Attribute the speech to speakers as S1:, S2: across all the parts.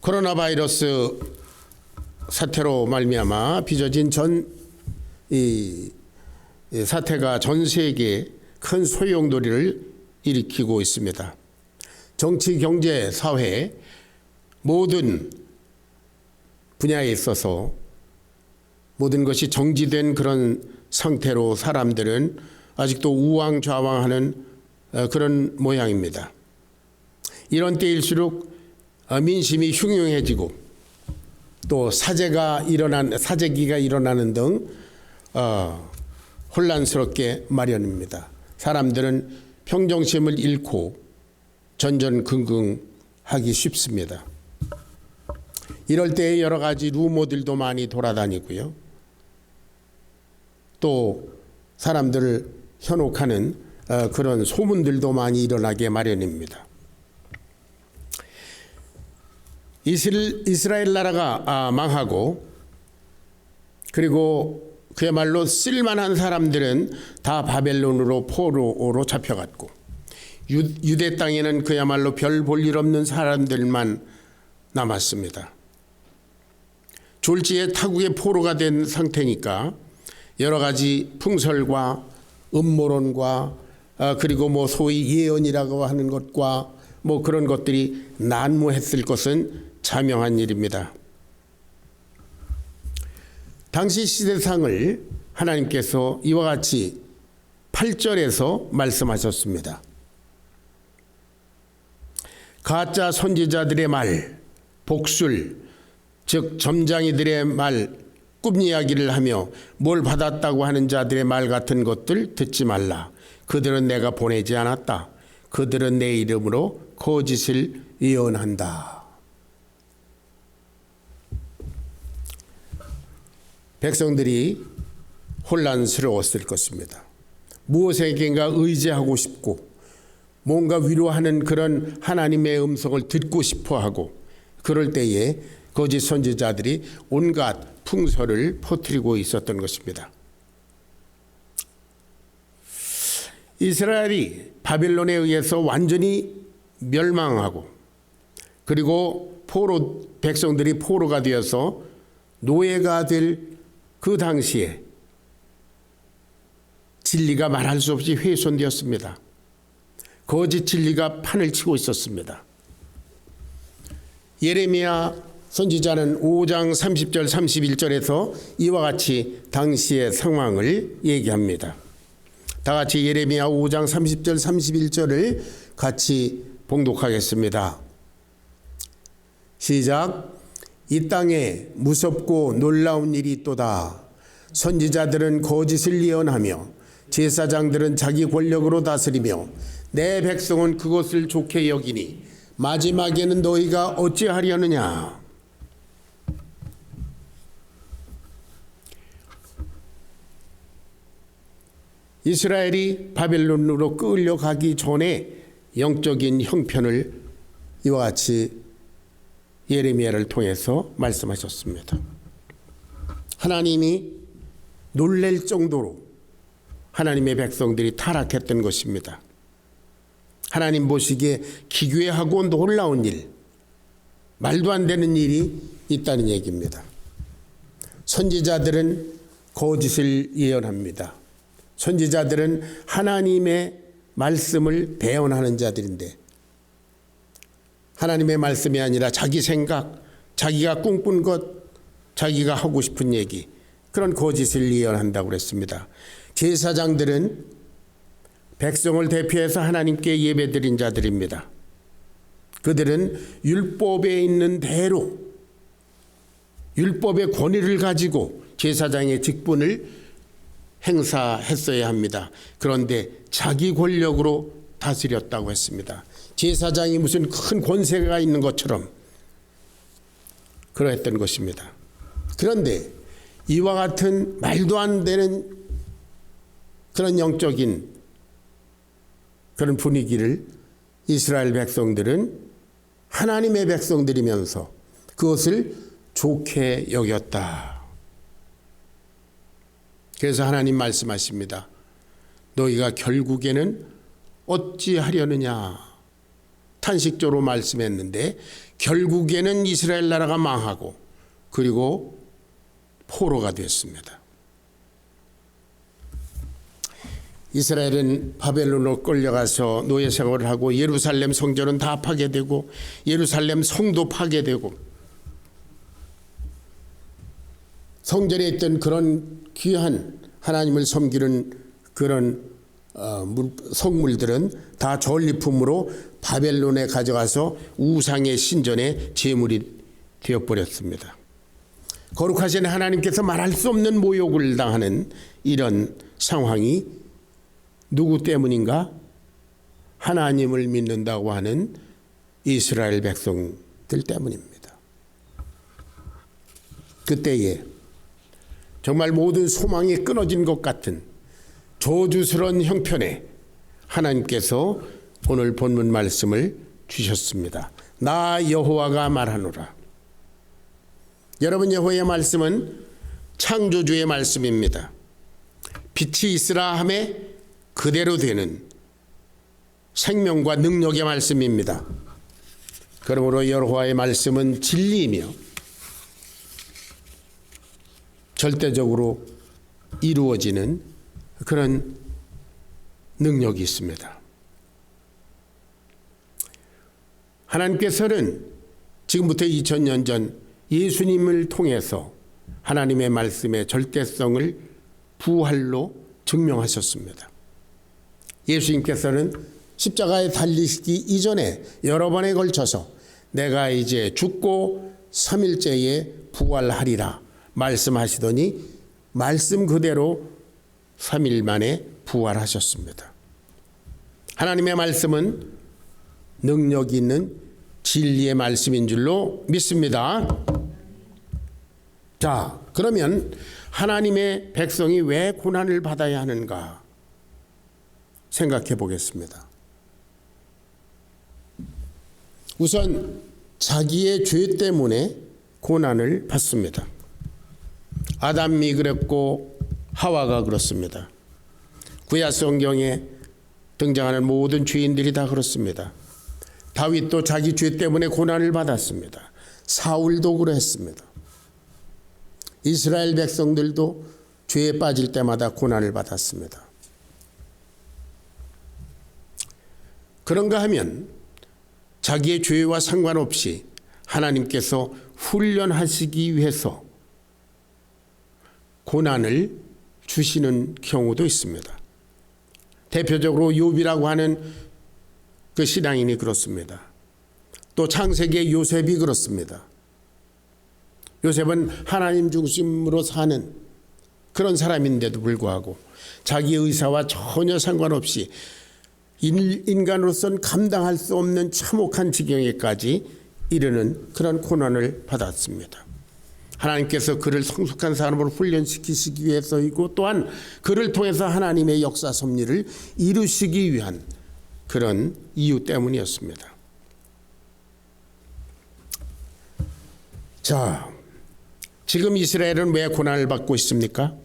S1: 코로나 바이러스 사태로 말미암아 빚어진 이 사태가 전 세계에 큰 소용돌이를 일으키고 있습니다. 정치, 경제, 사회 모든 분야에 있어서 모든 것이 정지된 그런 상태로 사람들은 아직도 우왕좌왕하는 그런 모양입니다. 이런 때일수록 민심이 흉흉해지고 또 사재기가 일어나는 등 혼란스럽게 마련입니다. 사람들은 평정심을 잃고 전전긍긍하기 쉽습니다. 이럴 때에 여러 가지 루머들도 많이 돌아다니고요. 또 사람들을 현혹하는 그런 소문들도 많이 일어나게 마련입니다. 이스라엘 나라가 망하고 그리고 그야말로 쓸만한 사람들은 다 바벨론으로 포로로 잡혀갔고 유대 땅에는 그야말로 별 볼 일 없는 사람들만 남았습니다. 졸지에 타국의 포로가 된 상태니까 여러 가지 풍설과 음모론과 그리고 소위 예언이라고 하는 것과 그런 것들이 난무했을 것은 자명한 일입니다. 당시 시대상을 하나님께서 이와 같이 8절에서 말씀하셨습니다. 가짜 선지자들의 말, 복술, 즉 점장이들의 말, 꿈 이야기를 하며 뭘 받았다고 하는 자들의 말 같은 것들 듣지 말라. 그들은 내가 보내지 않았다. 그들은 내 이름으로 거짓을 예언한다. 백성들이 혼란스러웠을 것입니다. 무엇에겐가 의지하고 싶고 뭔가 위로하는 그런 하나님의 음성을 듣고 싶어하고 그럴 때에 거짓 선지자들이 온갖 풍설을 퍼뜨리고 있었던 것입니다. 이스라엘이 바벨론에 의해서 완전히 멸망하고 그리고 백성들이 포로가 되어서 노예가 될 그 당시에 진리가 말할 수 없이 훼손되었습니다. 거짓 진리가 판을 치고 있었습니다. 예레미야 선지자는 5장 30절 31절에서 이와 같이 당시의 상황을 얘기합니다. 다 같이 예레미야 5장 30절 31절을 같이 봉독하겠습니다. 시작. 이 땅에 무섭고 놀라운 일이 있도다. 선지자들은 거짓을 예언하며 제사장들은 자기 권력으로 다스리며 내 백성은 그것을 좋게 여기니 마지막에는 너희가 어찌하려느냐. 이스라엘이 바벨론으로 끌려가기 전에 영적인 형편을 이와 같이 예레미야를 통해서 말씀하셨습니다. 하나님이 놀랄 정도로 하나님의 백성들이 타락했던 것입니다. 하나님 보시기에 기괴하고 놀라운 일, 말도 안 되는 일이 있다는 얘기입니다. 선지자들은 거짓을 예언합니다. 선지자들은 하나님의 말씀을 대언하는 자들인데 하나님의 말씀이 아니라 자기 생각, 자기가 꿈꾼 것, 자기가 하고 싶은 얘기, 그런 거짓을 예언한다고 그랬습니다. 제사장들은 백성을 대표해서 하나님께 예배드린 자들입니다. 그들은 율법에 있는 대로 율법의 권위를 가지고 제사장의 직분을 행사했어야 합니다. 그런데 자기 권력으로 다스렸다고 했습니다. 제사장이 무슨 큰 권세가 있는 것처럼 그러했던 것입니다. 그런데 이와 같은 말도 안 되는 그런 영적인 그런 분위기를 이스라엘 백성들은 하나님의 백성들이면서 그것을 좋게 여겼다. 그래서 하나님 말씀하십니다. 너희가 결국에는 어찌하려느냐. 탄식적으로 말씀했는데 결국에는 이스라엘 나라가 망하고 그리고 포로가 됐습니다. 이스라엘은 바벨론으로 끌려가서 노예 생활을 하고 예루살렘 성전은 다 파괴되고 예루살렘 성도 파괴되고 성전에 있던 그런 귀한 하나님을 섬기는 그런 성물들은 다 전리품으로 바벨론에 가져가서 우상의 신전의 제물이 되어버렸습니다. 거룩하신 하나님께서 말할 수 없는 모욕을 당하는 이런 상황이 누구 때문인가? 하나님을 믿는다고 하는 이스라엘 백성들 때문입니다. 그때에 정말 모든 소망이 끊어진 것 같은 저주스러운 형편에 하나님께서 오늘 본문 말씀을 주셨습니다. 나 여호와가 말하노라. 여러분, 여호와의 말씀은 창조주의 말씀입니다. 빛이 있으라 하매 그대로 되는 생명과 능력의 말씀입니다. 그러므로 여호와의 말씀은 진리이며 절대적으로 이루어지는 그런 능력이 있습니다. 하나님께서는 지금부터 2000년 전 예수님을 통해서 하나님의 말씀의 절대성을 부활로 증명하셨습니다. 예수님께서는 십자가에 달리시기 이전에 여러 번에 걸쳐서 내가 이제 죽고 3일째에 부활하리라 말씀하시더니 말씀 그대로 3일 만에 부활하셨습니다. 하나님의 말씀은 능력 있는 진리의 말씀인 줄로 믿습니다. 자, 그러면 하나님의 백성이 왜 고난을 받아야 하는가 생각해 보겠습니다. 우선 자기의 죄 때문에 고난을 받습니다. 아담이 그랬고 하와가 그렇습니다. 구약 성경에 등장하는 모든 죄인들이 다 그렇습니다. 다윗도 자기 죄 때문에 고난을 받았습니다. 사울도 그랬습니다. 이스라엘 백성들도 죄에 빠질 때마다 고난을 받았습니다. 그런가 하면 자기의 죄와 상관없이 하나님께서 훈련하시기 위해서 고난을 주시는 경우도 있습니다. 대표적으로 욥이라고 하는 그 신앙인이 그렇습니다. 또 창세기의 요셉이 그렇습니다. 요셉은 하나님 중심으로 사는 그런 사람인데도 불구하고 자기 의사와 전혀 상관없이 인간으로서는 감당할 수 없는 참혹한 지경에까지 이르는 그런 고난을 받았습니다. 하나님께서 그를 성숙한 사람으로 훈련시키시기 위해서이고 또한 그를 통해서 하나님의 역사 섭리를 이루시기 위한 그런 이유 때문이었습니다. 자, 지금 이스라엘은 왜 고난을 받고 있습니까?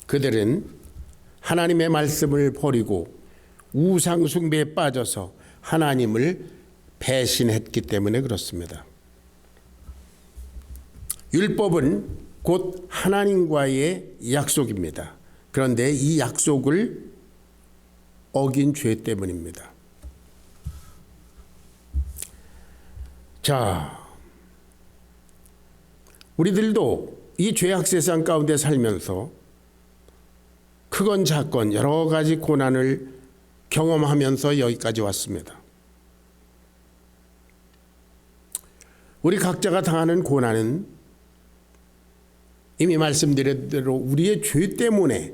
S1: 그들은 하나님의 말씀을 버리고 우상 숭배에 빠져서 하나님을 배신했기 때문에 그렇습니다. 율법은 곧 하나님과의 약속입니다. 그런데 이 약속을 어긴 죄 때문입니다. 자, 우리들도 이 죄악 세상 가운데 살면서 크건 작건 여러 가지 고난을 경험하면서 여기까지 왔습니다. 우리 각자가 당하는 고난은 이미 말씀드린 대로 우리의 죄 때문에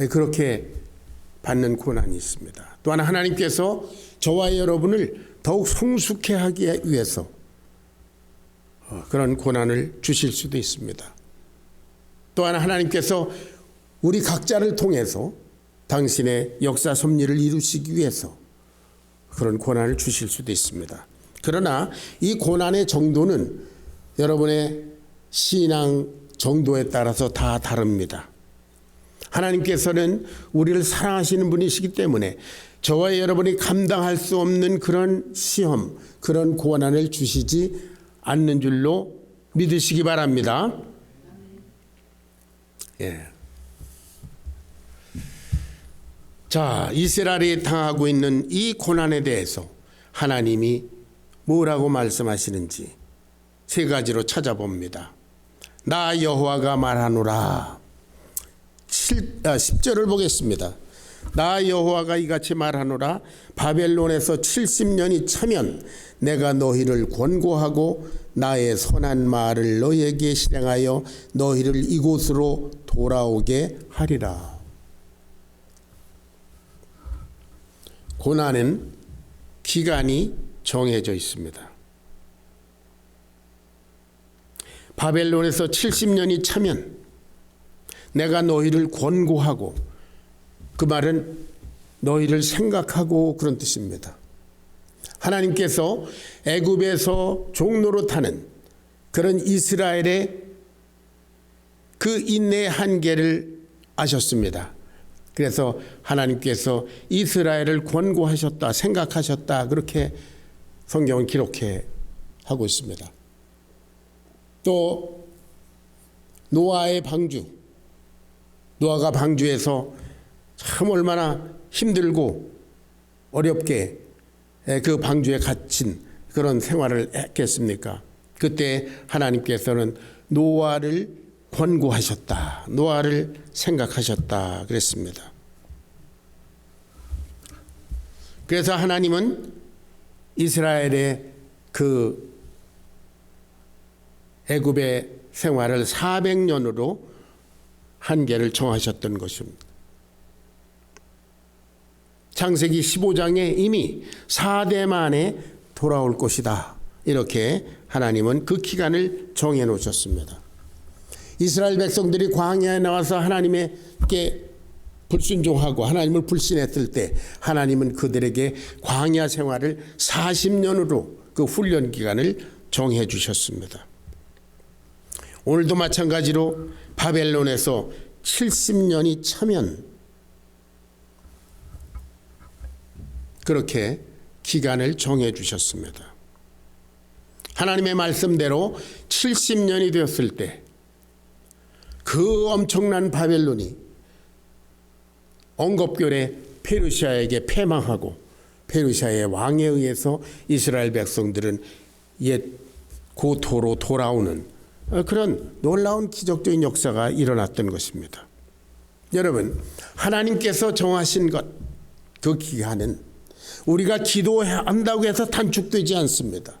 S1: 그렇게 받는 고난이 있습니다. 또한 하나님께서 저와 여러분을 더욱 성숙해 하기 위해서 그런 고난을 주실 수도 있습니다. 또한 하나님께서 우리 각자를 통해서 당신의 역사 섭리를 이루시기 위해서 그런 고난을 주실 수도 있습니다. 그러나 이 고난의 정도는 여러분의 신앙 정도에 따라서 다 다릅니다. 하나님께서는 우리를 사랑하시는 분이시기 때문에 저와 여러분이 감당할 수 없는 그런 시험, 그런 고난을 주시지 않는 줄로 믿으시기 바랍니다. 예. 자, 이스라엘이 당하고 있는 이 고난에 대해서 하나님이 뭐라고 말씀하시는지 세 가지로 찾아봅니다. 나 여호와가 말하노라. 10절을 보겠습니다. 나 여호와가 이같이 말하노라. 바벨론에서 70년이 차면 내가 너희를 권고하고 나의 선한 말을 너희에게 실행하여 너희를 이곳으로 돌아오게 하리라. 고난은 기간이 정해져 있습니다. 바벨론에서 70년이 차면 내가 너희를 권고하고, 그 말은 너희를 생각하고 그런 뜻입니다. 하나님께서 애굽에서 종로로 타는 그런 이스라엘의 그 인내의 한계를 아셨습니다. 그래서 하나님께서 이스라엘을 권고하셨다, 생각하셨다, 그렇게 성경은 기록해 하고 있습니다. 또 노아의 방주, 노아가 방주에서 참 얼마나 힘들고 어렵게 그 방주에 갇힌 그런 생활을 했겠습니까? 그때 하나님께서는 노아를 권고하셨다, 노아를 생각하셨다 그랬습니다. 그래서 하나님은 이스라엘의 그 애굽의 생활을 400년으로 한계를 정하셨던 것입니다. 창세기 15장에 이미 4대 만에 돌아올 것이다, 이렇게 하나님은 그 기간을 정해 놓으셨습니다. 이스라엘 백성들이 광야에 나와서 하나님께 불순종하고 하나님을 불신했을 때 하나님은 그들에게 광야 생활을 40년으로 그 훈련 기간을 정해 주셨습니다. 오늘도 마찬가지로 바벨론에서 70년이 차면 그렇게 기간을 정해 주셨습니다. 하나님의 말씀대로 70년이 되었을 때 그 엄청난 바벨론이 억겁결에 페르시아에게 패망하고 페르시아의 왕에 의해서 이스라엘 백성들은 옛 고토로 돌아오는 그런 놀라운 기적적인 역사가 일어났던 것입니다. 여러분, 하나님께서 정하신 것, 그 기간은 우리가 기도한다고 해서 단축되지 않습니다.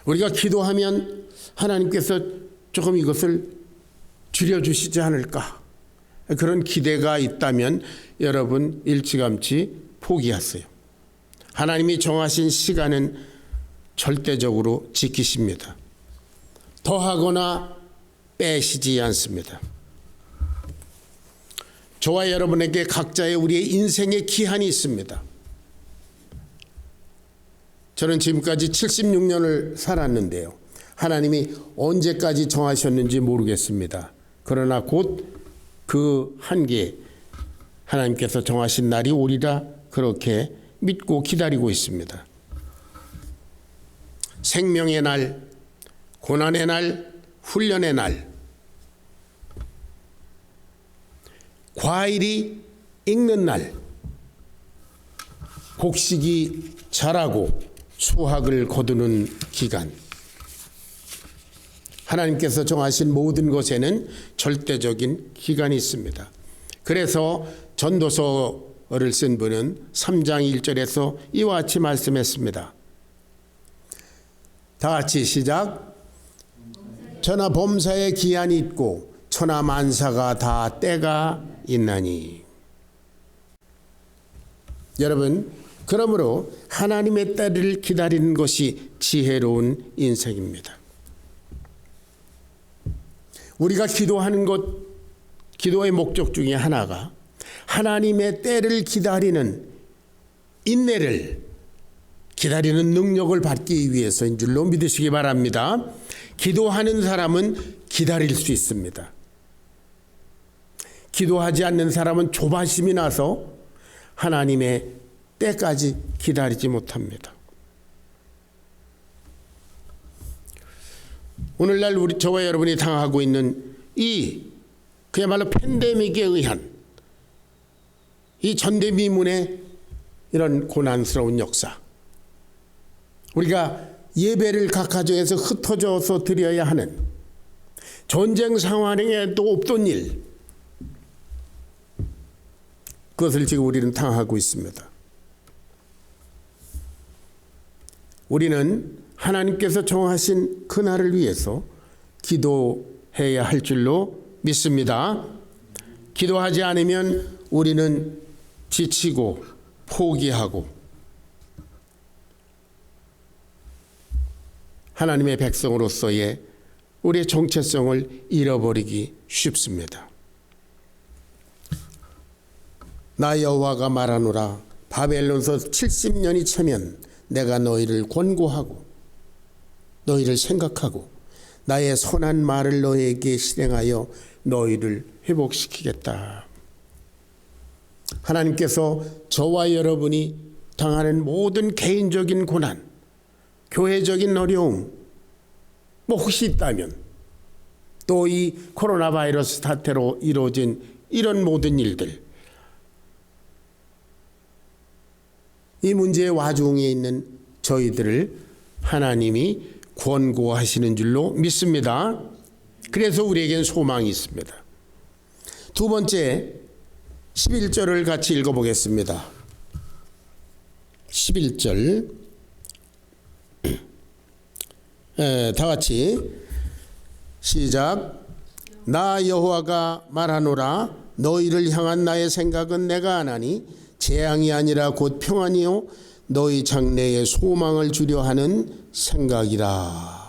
S1: 우리가 기도하면 하나님께서 조금 이것을 줄여주시지 않을까, 그런 기대가 있다면 여러분 일찌감치 포기하세요. 하나님이 정하신 시간은 절대적으로 지키십니다. 더하거나 빼시지 않습니다. 저와 여러분에게 각자의 우리의 인생의 기한이 있습니다. 저는 지금까지 76년을 살았는데요. 하나님이 언제까지 정하셨는지 모르겠습니다. 그러나 곧 그 한계, 하나님께서 정하신 날이 오리라 그렇게 믿고 기다리고 있습니다. 생명의 날, 고난의 날, 훈련의 날, 과일이 익는 날, 곡식이 자라고 수확을 거두는 기간, 하나님께서 정하신 모든 것에는 절대적인 기간이 있습니다. 그래서 전도서를 쓴 분은 3장 1절에서 이와 같이 말씀했습니다. 다 같이 시작. 천하 범사의 기한이 있고 천하 만사가 다 때가 있나니. 여러분, 그러므로 하나님의 때를 기다리는 것이 지혜로운 인생입니다. 우리가 기도하는 것, 기도의 목적 중에 하나가 하나님의 때를 기다리는 인내를 기다리는 능력을 받기 위해서인 줄로 믿으시기 바랍니다. 기도하는 사람은 기다릴 수 있습니다. 기도하지 않는 사람은 조바심이 나서 하나님의 때까지 기다리지 못합니다. 오늘날 저와 여러분이 당하고 있는 이 그야말로 팬데믹에 의한 이 전대미문의 이런 고난스러운 역사, 우리가 예배를 각 가정에서 흩어져서 드려야 하는 전쟁 상황에도 없던 일, 그것을 지금 우리는 당하고 있습니다. 우리는 하나님께서 정하신 그날을 위해서 기도해야 할 줄로 믿습니다. 기도하지 않으면 우리는 지치고 포기하고 하나님의 백성으로서의 우리의 정체성을 잃어버리기 쉽습니다. 나 여호와가 말하노라. 바벨론서 70년이 차면 내가 너희를 권고하고 너희를 생각하고 나의 선한 말을 너희에게 실행하여 너희를 회복시키겠다. 하나님께서 저와 여러분이 당하는 모든 개인적인 고난, 교회적인 어려움, 혹시 있다면 또 이 코로나 바이러스 사태로 이루어진 이런 모든 일들, 이 문제의 와중에 있는 저희들을 하나님이 권고하시는 줄로 믿습니다. 그래서 우리에겐 소망이 있습니다. 두 번째, 11절을 같이 읽어보겠습니다. 11절 다 같이 시작. 나 여호와가 말하노라. 너희를 향한 나의 생각은 내가 아나니 재앙이 아니라 곧 평안이요 너희 장래에 소망을 주려 하는 생각이라.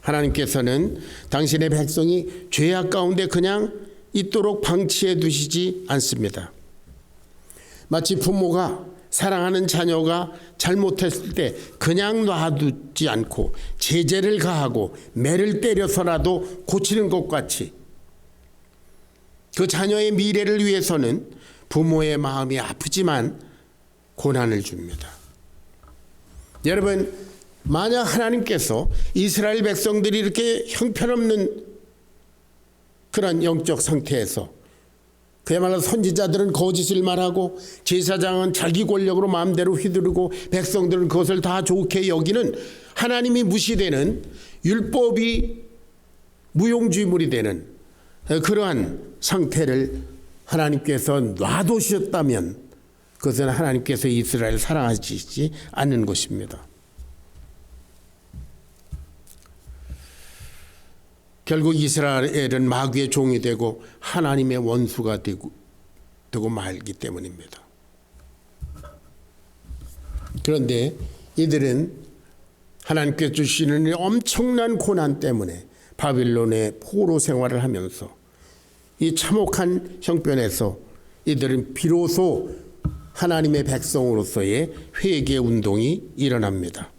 S1: 하나님께서는 당신의 백성이 죄악 가운데 그냥 있도록 방치해 두시지 않습니다. 마치 부모가 사랑하는 자녀가 잘못했을 때 그냥 놔두지 않고 제재를 가하고 매를 때려서라도 고치는 것 같이 그 자녀의 미래를 위해서는 부모의 마음이 아프지만 고난을 줍니다. 여러분, 만약 하나님께서 이스라엘 백성들이 이렇게 형편없는 그런 영적 상태에서 그야말로 선지자들은 거짓을 말하고 제사장은 자기 권력으로 마음대로 휘두르고 백성들은 그것을 다 좋게 여기는 하나님이 무시되는 율법이 무용지물이 되는 그러한 상태를 하나님께서 놔두셨다면 그것은 하나님께서 이스라엘을 사랑하시지 않는 것입니다. 결국 이스라엘은 마귀의 종이 되고 하나님의 원수가 되고 말기 때문입니다. 그런데 이들은 하나님께서 주시는 엄청난 고난 때문에 바빌론의 포로 생활을 하면서 이 참혹한 형편에서 이들은 비로소 하나님의 백성으로서의 회개 운동이 일어납니다.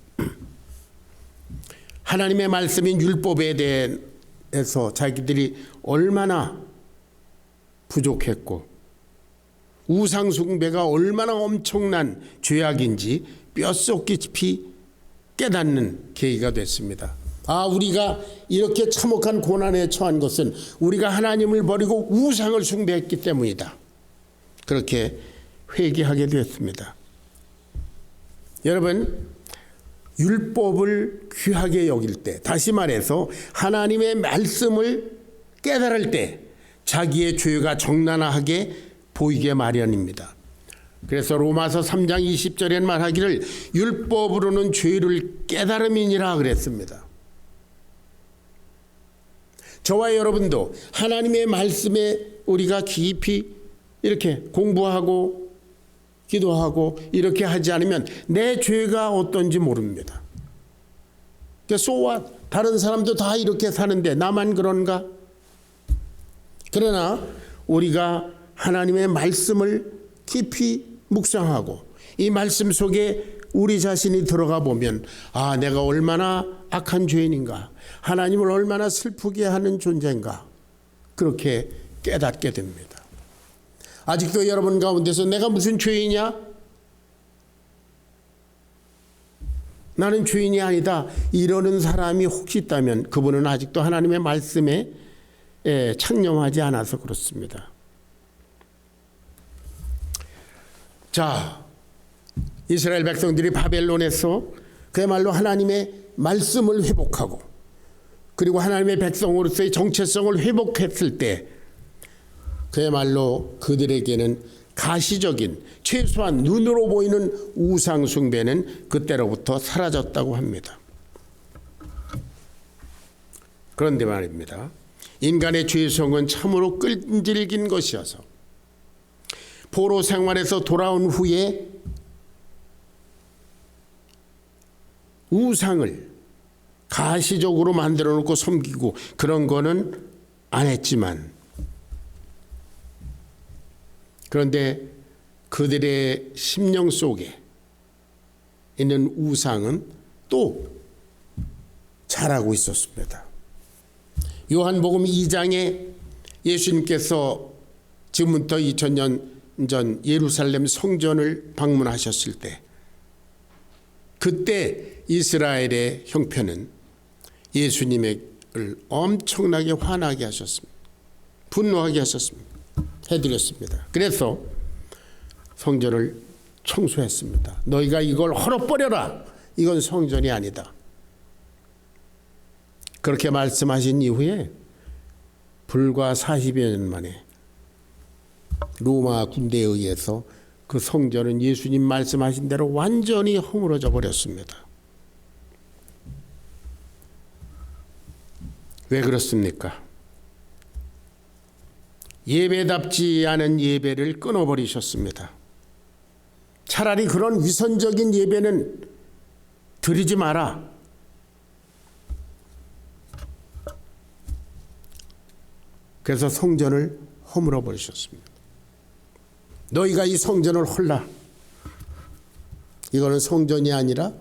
S1: 하나님의 말씀인 율법에 대해서 자기들이 얼마나 부족했고 우상 숭배가 얼마나 엄청난 죄악인지 뼛속 깊이 깨닫는 계기가 됐습니다. 우리가 이렇게 참혹한 고난에 처한 것은 우리가 하나님을 버리고 우상을 숭배했기 때문이다. 그렇게 회개하게 되었습니다. 여러분, 율법을 귀하게 여길 때, 다시 말해서 하나님의 말씀을 깨달을 때 자기의 죄가 적나라하게 보이게 마련입니다. 그래서 로마서 3장 20절에 말하기를 율법으로는 죄를 깨달음이니라 그랬습니다. 저와 여러분도 하나님의 말씀에 우리가 깊이 이렇게 공부하고 기도하고 이렇게 하지 않으면 내 죄가 어떤지 모릅니다. 다른 사람도 다 이렇게 사는데 나만 그런가? 그러나 우리가 하나님의 말씀을 깊이 묵상하고 이 말씀 속에 우리 자신이 들어가 보면 내가 얼마나 악한 죄인인가, 하나님을 얼마나 슬프게 하는 존재인가, 그렇게 깨닫게 됩니다. 아직도 여러분 가운데서 내가 무슨 죄이냐? 나는 죄인이 아니다, 이러는 사람이 혹시 있다면 그분은 아직도 하나님의 말씀에 창념하지 않아서 그렇습니다. 자, 이스라엘 백성들이 바벨론에서 그야말로 하나님의 말씀을 회복하고 그리고 하나님의 백성으로서의 정체성을 회복했을 때 그야말로 그들에게는 가시적인, 최소한 눈으로 보이는 우상 숭배는 그때로부터 사라졌다고 합니다. 그런데 말입니다, 인간의 죄성은 참으로 끈질긴 것이어서 포로 생활에서 돌아온 후에 우상을 가시적으로 만들어 놓고 섬기고 그런 거는 안 했지만, 그런데 그들의 심령 속에 있는 우상은 또 자라고 있었습니다. 요한복음 2장에 예수님께서 지금부터 2000년 전 예루살렘 성전을 방문하셨을 때, 그때 이스라엘의 형편은 예수님을 엄청나게 화나게 하셨습니다. 분노하게 하셨습니다. 해드렸습니다. 그래서 성전을 청소했습니다. 너희가 이걸 헐어버려라. 이건 성전이 아니다. 그렇게 말씀하신 이후에 불과 40여 년 만에 로마 군대에 의해서 그 성전은 예수님 말씀하신 대로 완전히 허물어져 버렸습니다. 왜 그렇습니까? 예배답지 않은 예배를 끊어버리셨습니다. 차라리 그런 위선적인 예배는 드리지 마라. 그래서 성전을 허물어 버리셨습니다. 너희가 이 성전을 헐라. 이거는 성전이 아니라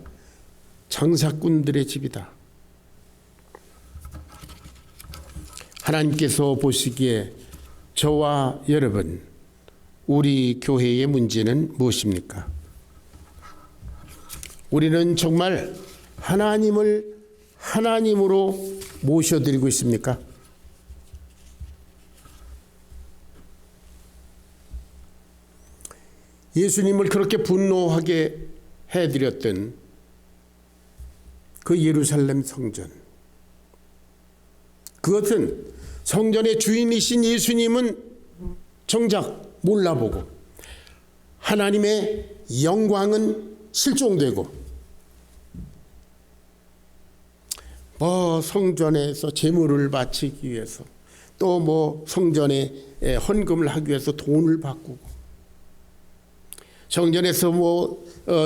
S1: 장사꾼들의 집이다. 하나님께서 보시기에 저와 여러분, 우리 교회의 문제는 무엇입니까? 우리는 정말 하나님을 하나님으로 모셔드리고 있습니까? 예수님을 그렇게 분노하게 해드렸던 그 예루살렘 성전, 그것은 성전의 주인이신 예수님은 정작 몰라보고 하나님의 영광은 실종되고 성전에서 제물을 바치기 위해서 또 성전에 헌금을 하기 위해서 돈을 바꾸고 성전에서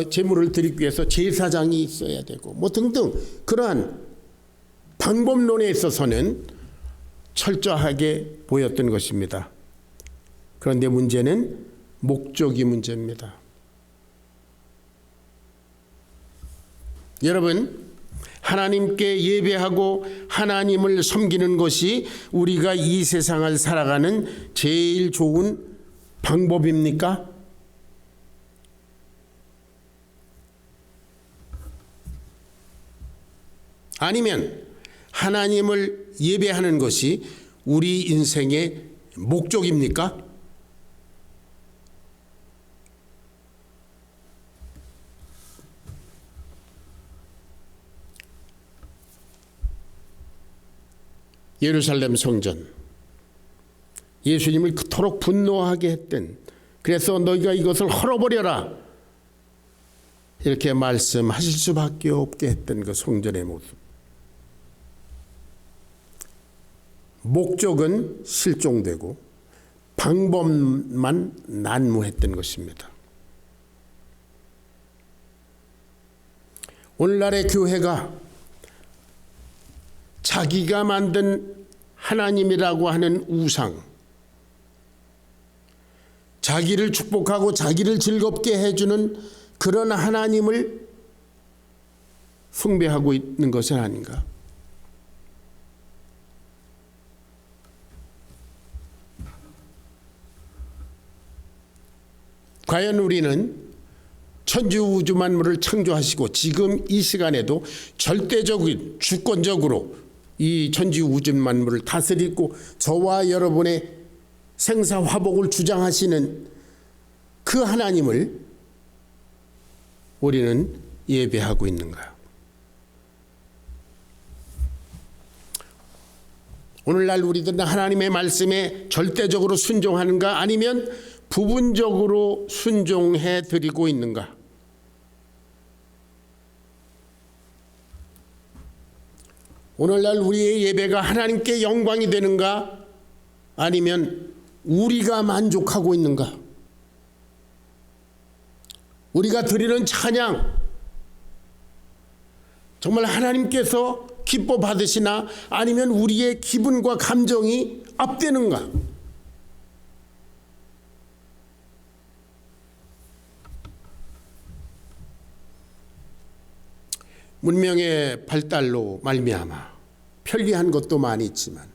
S1: 제물을 드리기 위해서 제사장이 있어야 되고 등등 그러한 방법론에 있어서는 철저하게 보였던 것입니다. 그런데 문제는 목적이 문제입니다. 여러분, 하나님께 예배하고 하나님을 섬기는 것이 우리가 이 세상을 살아가는 제일 좋은 방법입니까? 아니면 하나님을 예배하는 것이 우리 인생의 목적입니까? 예루살렘 성전, 예수님을 그토록 분노하게 했던, 그래서 너희가 이것을 헐어버려라 이렇게 말씀하실 수밖에 없게 했던 그 성전의 모습, 목적은 실종되고 방법만 난무했던 것입니다. 오늘날의 교회가 자기가 만든 하나님이라고 하는 우상, 자기를 축복하고 자기를 즐겁게 해주는 그런 하나님을 숭배하고 있는 것은 아닌가? 과연 우리는 천지 우주 만물을 창조하시고 지금 이 시간에도 절대적인 주권적으로 이 천지 우주 만물을 다스리고 저와 여러분의 생사화복을 주장하시는 그 하나님을 우리는 예배하고 있는가? 오늘날 우리들은 하나님의 말씀에 절대적으로 순종하는가, 아니면 부분적으로 순종해 드리고 있는가? 오늘날 우리의 예배가 하나님께 영광이 되는가, 아니면 우리가 만족하고 있는가? 우리가 드리는 찬양 정말 하나님께서 기뻐 받으시나, 아니면 우리의 기분과 감정이 앞되는가? 문명의 발달로 말미암아 편리한 것도 많이 있지만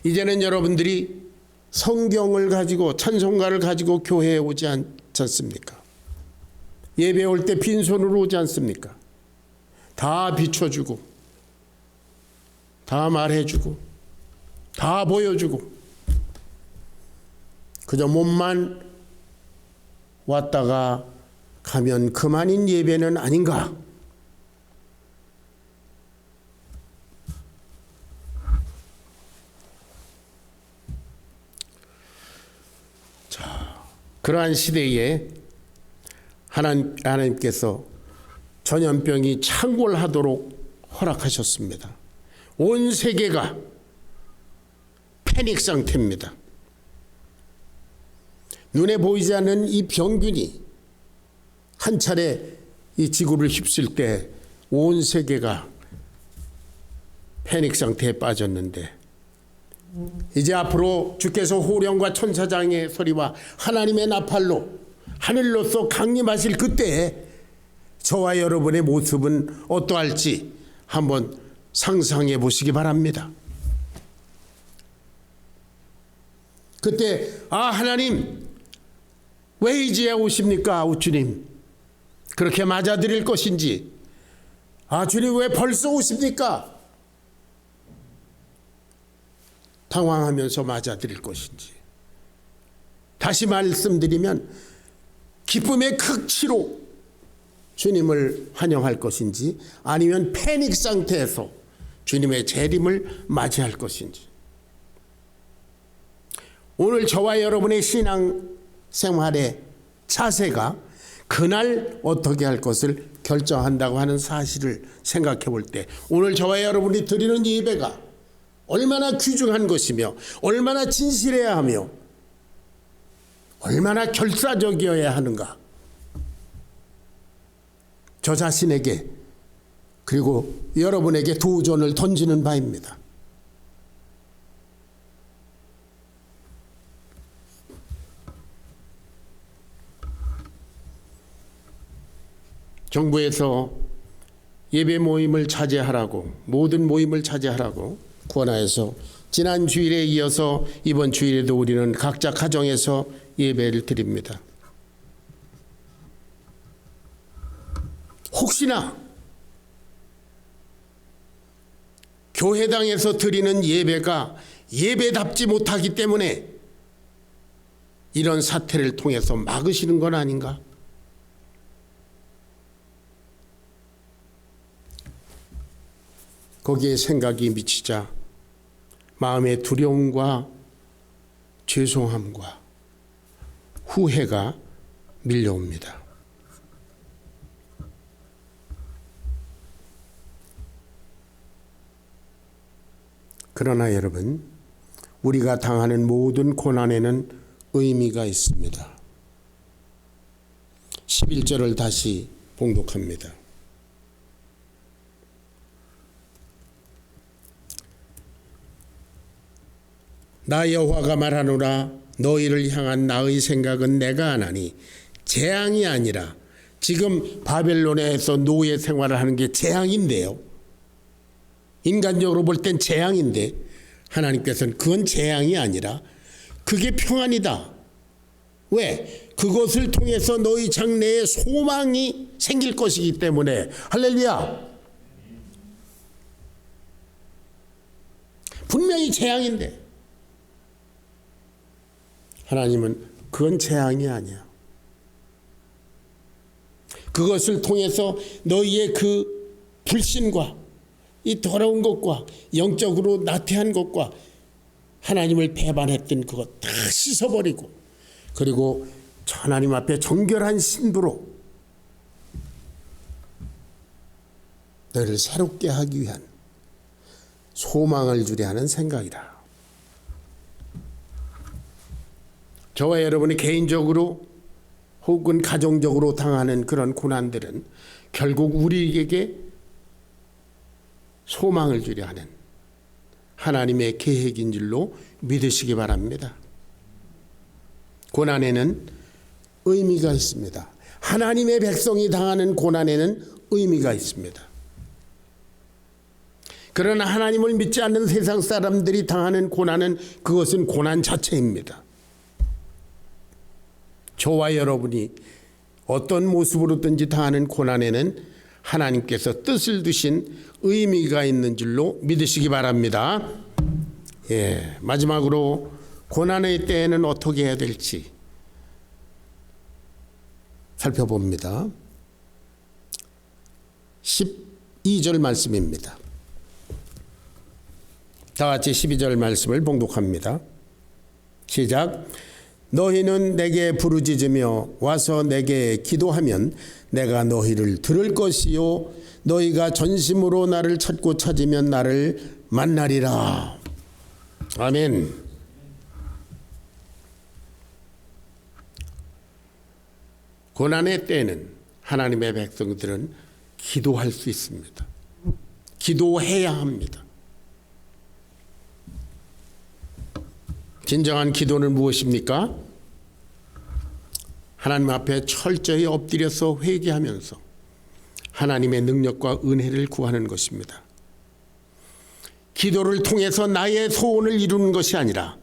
S1: 이제는 여러분들이 성경을 가지고 찬송가를 가지고 교회에 오지 않지 않습니까? 예배 올 때 빈손으로 오지 않습니까? 다 비춰주고 다 말해주고 다 보여주고 그저 몸만 왔다가 가면 그만인 예배는 아닌가? 자, 그러한 시대에 하나님께서 전염병이 창궐하도록 허락하셨습니다. 온 세계가 패닉 상태입니다. 눈에 보이지 않는 이 병균이 한 차례 이 지구를 휩쓸 때 온 세계가 패닉 상태에 빠졌는데, 이제 앞으로 주께서 호령과 천사장의 소리와 하나님의 나팔로 하늘로서 강림하실 그때에 저와 여러분의 모습은 어떠할지 한번 상상해 보시기 바랍니다. 그때 하나님 왜 이제 오십니까? 주님 그렇게 맞아들일 것인지, 주님 왜 벌써 오십니까? 당황하면서 맞아들일 것인지, 다시 말씀드리면 기쁨의 극치로 주님을 환영할 것인지, 아니면 패닉 상태에서 주님의 재림을 맞이할 것인지. 오늘 저와 여러분의 신앙 생활의 자세가 그날 어떻게 할 것을 결정한다고 하는 사실을 생각해 볼 때, 오늘 저와 여러분이 드리는 예배가 얼마나 귀중한 것이며 얼마나 진실해야 하며 얼마나 결사적이어야 하는가, 저 자신에게 그리고 여러분에게 도전을 던지는 바입니다. 정부에서 예배 모임을 자제하라고, 모든 모임을 자제하라고 권하여서 지난 주일에 이어서 이번 주일에도 우리는 각자 가정에서 예배를 드립니다. 혹시나 교회당에서 드리는 예배가 예배답지 못하기 때문에 이런 사태를 통해서 막으시는 건 아닌가? 거기에 생각이 미치자 마음의 두려움과 죄송함과 후회가 밀려옵니다. 그러나 여러분, 우리가 당하는 모든 고난에는 의미가 있습니다. 11절을 다시 봉독합니다. 나 여호와가 말하노라. 너희를 향한 나의 생각은 내가 하나니 재앙이 아니라, 지금 바벨론에서 노예 생활을 하는 게 재앙인데요. 인간적으로 볼 땐 재앙인데 하나님께서는 그건 재앙이 아니라 그게 평안이다. 왜? 그것을 통해서 너희 장래에 소망이 생길 것이기 때문에. 할렐루야. 분명히 재앙인데 하나님은 그건 재앙이 아니야. 그것을 통해서 너희의 그 불신과 이 더러운 것과 영적으로 나태한 것과 하나님을 배반했던 그것 다 씻어버리고, 그리고 하나님 앞에 정결한 신부로 너희를 새롭게 하기 위한 소망을 주려 하는 생각이다. 저와 여러분이 개인적으로 혹은 가정적으로 당하는 그런 고난들은 결국 우리에게 소망을 주려 하는 하나님의 계획인 줄로 믿으시기 바랍니다. 고난에는 의미가 있습니다. 하나님의 백성이 당하는 고난에는 의미가 있습니다. 그러나 하나님을 믿지 않는 세상 사람들이 당하는 고난은 그것은 고난 자체입니다. 저와 여러분이 어떤 모습으로든지 당하는 고난에는 하나님께서 뜻을 두신 의미가 있는 줄로 믿으시기 바랍니다. 마지막으로 고난의 때에는 어떻게 해야 될지 살펴봅니다. 12절 말씀입니다. 다 같이 12절 말씀을 봉독합니다. 시작. 너희는 내게 부르짖으며 와서 내게 기도하면 내가 너희를 들을 것이요 너희가 전심으로 나를 찾고 찾으면 나를 만나리라. 아멘. 고난의 때에는 하나님의 백성들은 기도할 수 있습니다. 기도해야 합니다. 진정한 기도는 무엇입니까? 하나님 앞에 철저히 엎드려서 회개하면서 하나님의 능력과 은혜를 구하는 것입니다. 기도를 통해서 나의 소원을 이루는 것이 아니라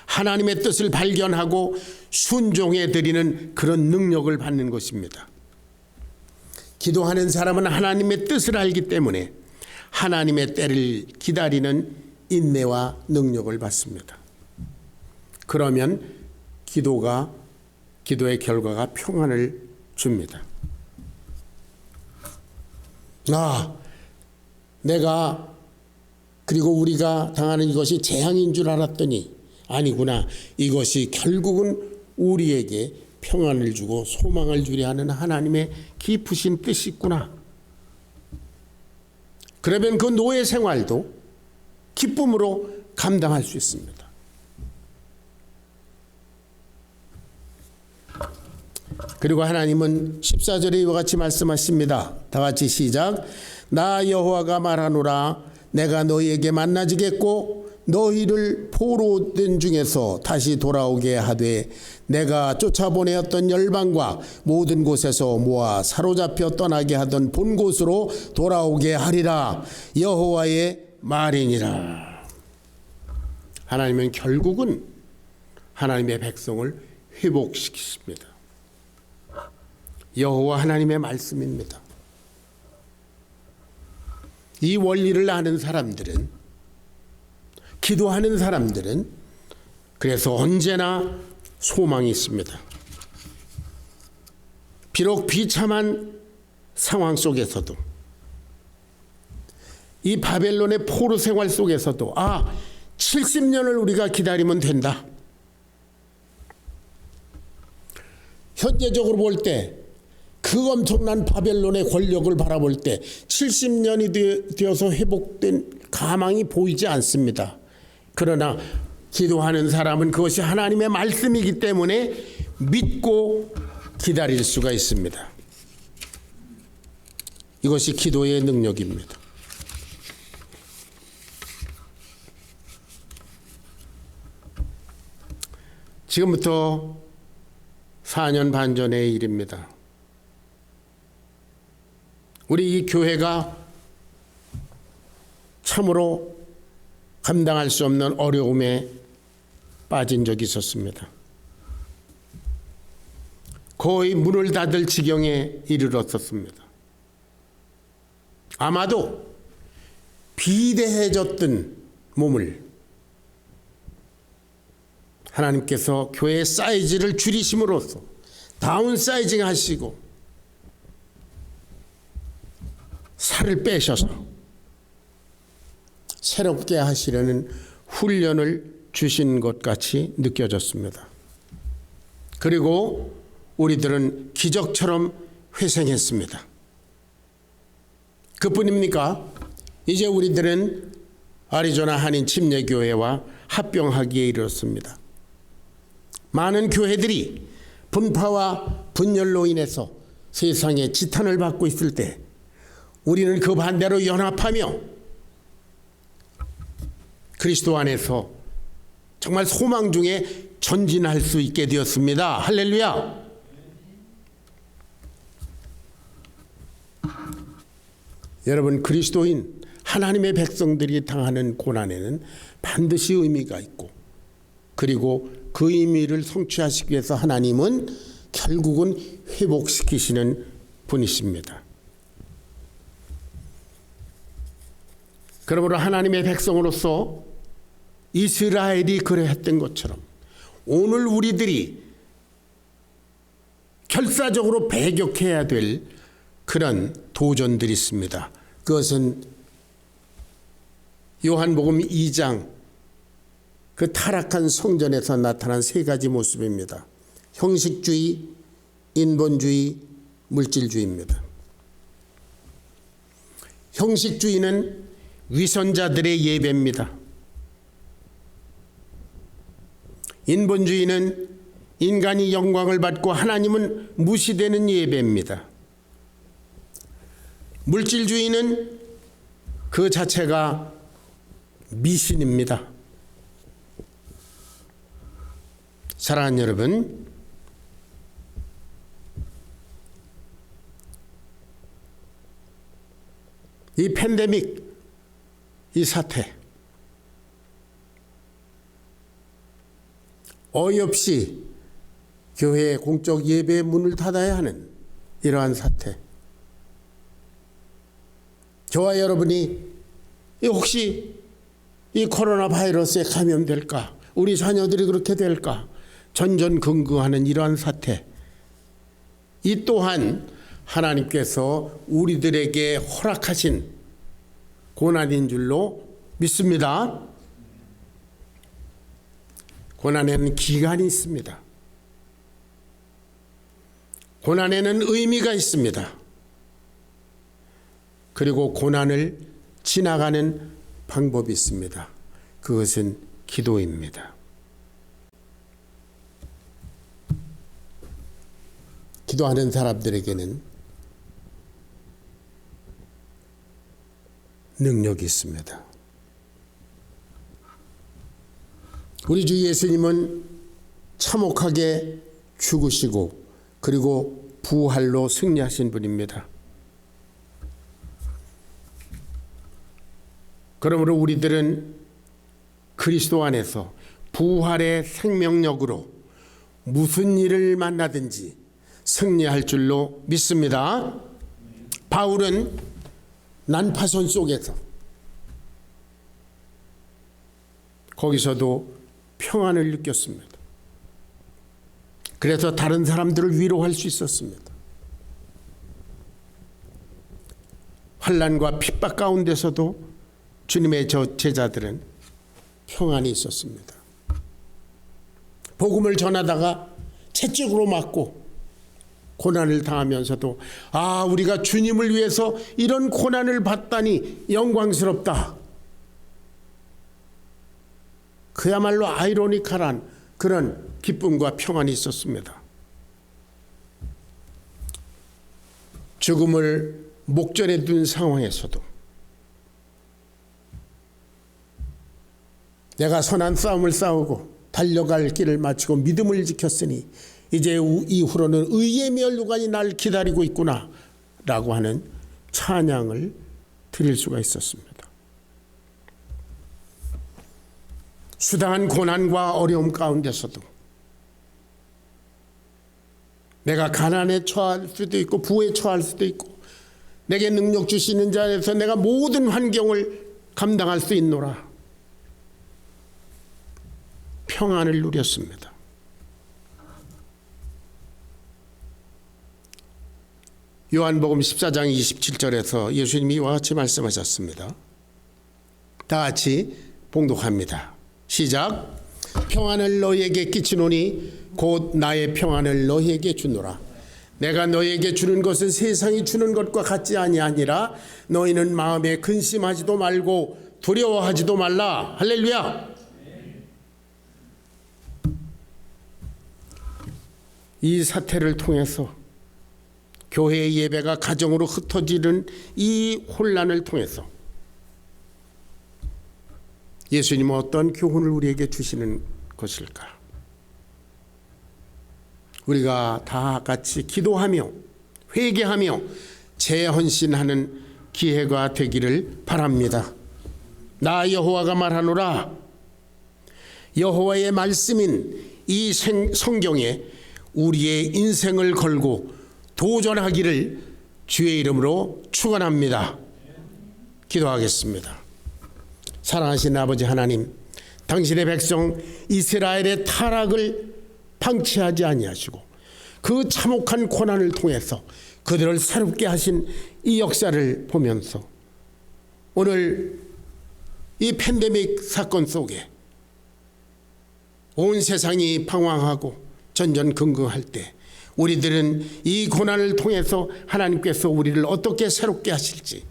S1: 하나님의 뜻을 발견하고 순종해 드리는 그런 능력을 받는 것입니다. 기도하는 사람은 하나님의 뜻을 알기 때문에 하나님의 때를 기다리는 인내와 능력을 받습니다. 그러면 기도의 결과가 평안을 줍니다. 내가 그리고 우리가 당하는 이것이 재앙인 줄 알았더니 아니구나. 이것이 결국은 우리에게 평안을 주고 소망을 주려 하는 하나님의 깊으신 뜻이 있구나. 그러면 그 노예 생활도 기쁨으로 감당할 수 있습니다. 그리고 하나님은 14절에 이와 같이 말씀하십니다. 다 같이 시작. 나 여호와가 말하노라. 내가 너희에게 만나지겠고 너희를 포로된 중에서 다시 돌아오게 하되 내가 쫓아보내었던 열방과 모든 곳에서 모아 사로잡혀 떠나게 하던 본 곳으로 돌아오게 하리라. 여호와의 말이니라. 하나님은 결국은 하나님의 백성을 회복시키십니다. 여호와 하나님의 말씀입니다. 이 원리를 아는 사람들은, 기도하는 사람들은 그래서 언제나 소망이 있습니다. 비록 비참한 상황 속에서도, 이 바벨론의 포로 생활 속에서도 70년을 우리가 기다리면 된다. 현재적으로 볼 때 그 엄청난 바벨론의 권력을 바라볼 때 70년이 되어서 회복된 가망이 보이지 않습니다. 그러나 기도하는 사람은 그것이 하나님의 말씀이기 때문에 믿고 기다릴 수가 있습니다. 이것이 기도의 능력입니다. 지금부터 4년 반 전의 일입니다. 우리 이 교회가 참으로 감당할 수 없는 어려움에 빠진 적이 있었습니다. 거의 문을 닫을 지경에 이르렀었습니다. 아마도 비대해졌던 몸을 하나님께서 교회의 사이즈를 줄이심으로써 다운사이징 하시고 살을 빼셔서 새롭게 하시려는 훈련을 주신 것 같이 느껴졌습니다. 그리고 우리들은 기적처럼 회생했습니다. 그뿐입니까? 이제 우리들은 아리조나 한인 침례교회와 합병하기에 이르렀습니다. 많은 교회들이 분파와 분열로 인해서 세상에 지탄을 받고 있을 때 우리는 그 반대로 연합하며 그리스도 안에서 정말 소망 중에 전진할 수 있게 되었습니다. 할렐루야. 여러분, 그리스도인 하나님의 백성들이 당하는 고난에는 반드시 의미가 있고, 그리고 그 의미를 성취하시기 위해서 하나님은 결국은 회복시키시는 분이십니다. 그러므로 하나님의 백성으로서 이스라엘이 그래했던 것처럼 오늘 우리들이 결사적으로 배격해야 될 그런 도전들이 있습니다. 그것은 요한복음 2장 그 타락한 성전에서 나타난 세 가지 모습입니다. 형식주의, 인본주의, 물질주의입니다. 형식주의는 위선자들의 예배입니다. 인본주의는 인간이 영광을 받고 하나님은 무시되는 예배입니다. 물질주의는 그 자체가 미신입니다. 사랑하는 여러분, 이 팬데믹, 이 사태, 어이없이 교회의 공적 예배의 문을 닫아야 하는 이러한 사태, 저와 여러분이 혹시 이 코로나 바이러스에 감염될까, 우리 자녀들이 그렇게 될까 전전긍긍하는 이러한 사태, 이 또한 하나님께서 우리들에게 허락하신 고난인 줄로 믿습니다. 고난에는 기간이 있습니다. 고난에는 의미가 있습니다. 그리고 고난을 지나가는 방법이 있습니다. 그것은 기도입니다. 기도하는 사람들에게는 능력이 있습니다. 우리 주 예수님은 참혹하게 죽으시고 그리고 부활로 승리하신 분입니다. 그러므로 우리들은 그리스도 안에서 부활의 생명력으로 무슨 일을 만나든지 승리할 줄로 믿습니다. 바울은 난파선 속에서 거기서도 평안을 느꼈습니다. 그래서 다른 사람들을 위로할 수 있었습니다. 환난과 핍박 가운데서도 주님의 저 제자들은 평안이 있었습니다. 복음을 전하다가 채찍으로 맞고 고난을 당하면서도 우리가 주님을 위해서 이런 고난을 받다니 영광스럽다. 그야말로 아이러니컬한 그런 기쁨과 평안이 있었습니다. 죽음을 목전에 둔 상황에서도 내가 선한 싸움을 싸우고 달려갈 길을 마치고 믿음을 지켰으니 이제 이후로는 의의 면류관이 날 기다리고 있구나 라고 하는 찬양을 드릴 수가 있었습니다. 수당한 고난과 어려움 가운데서도 내가 가난에 처할 수도 있고 부에 처할 수도 있고 내게 능력 주시는 자에서 내가 모든 환경을 감당할 수 있노라. 평안을 누렸습니다. 요한복음 14장 27절에서 예수님이 이와 같이 말씀하셨습니다. 다 같이 봉독합니다. 시작. 평안을 너희에게 끼치노니 곧 나의 평안을 너희에게 주노라. 내가 너희에게 주는 것은 세상이 주는 것과 같지 아니하니라. 너희는 마음에 근심하지도 말고 두려워하지도 말라. 할렐루야. 이 사태를 통해서 교회의 예배가 가정으로 흩어지는 이 혼란을 통해서 예수님은 어떤 교훈을 우리에게 주시는 것일까? 우리가 다 같이 기도하며 회개하며 재헌신하는 기회가 되기를 바랍니다. 나 여호와가 말하노라. 여호와의 말씀인 이 성경에 우리의 인생을 걸고 도전하기를 주의 이름으로 축원합니다. 기도하겠습니다. 사랑하신 아버지 하나님, 당신의 백성 이스라엘의 타락을 방치하지 아니하시고 그 참혹한 고난을 통해서 그들을 새롭게 하신 이 역사를 보면서 오늘 이 팬데믹 사건 속에 온 세상이 방황하고 전전긍긍할 때 우리들은 이 고난을 통해서 하나님께서 우리를 어떻게 새롭게 하실지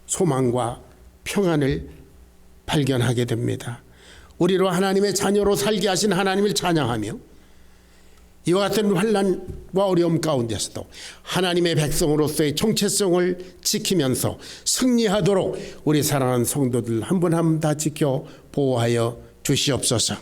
S1: 소망과 평안을 발견하게 됩니다. 우리로 하나님의 자녀로 살게 하신 하나님을 찬양하며 이와 같은 환난과 어려움 가운데서도 하나님의 백성으로서의 정체성을 지키면서 승리하도록 우리 사랑하는 성도들 한 분 한 분 다 지켜 보호하여 주시옵소서.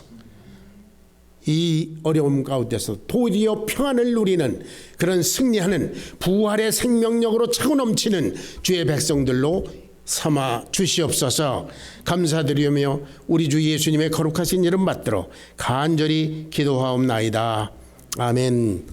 S1: 이 어려움 가운데서 도리어 평안을 누리는 그런 승리하는 부활의 생명력으로 차고 넘치는 주의 백성들로 삼아 주시옵소서. 감사드리며 우리 주 예수님의 거룩하신 이름 받들어 간절히 기도하옵나이다. 아멘.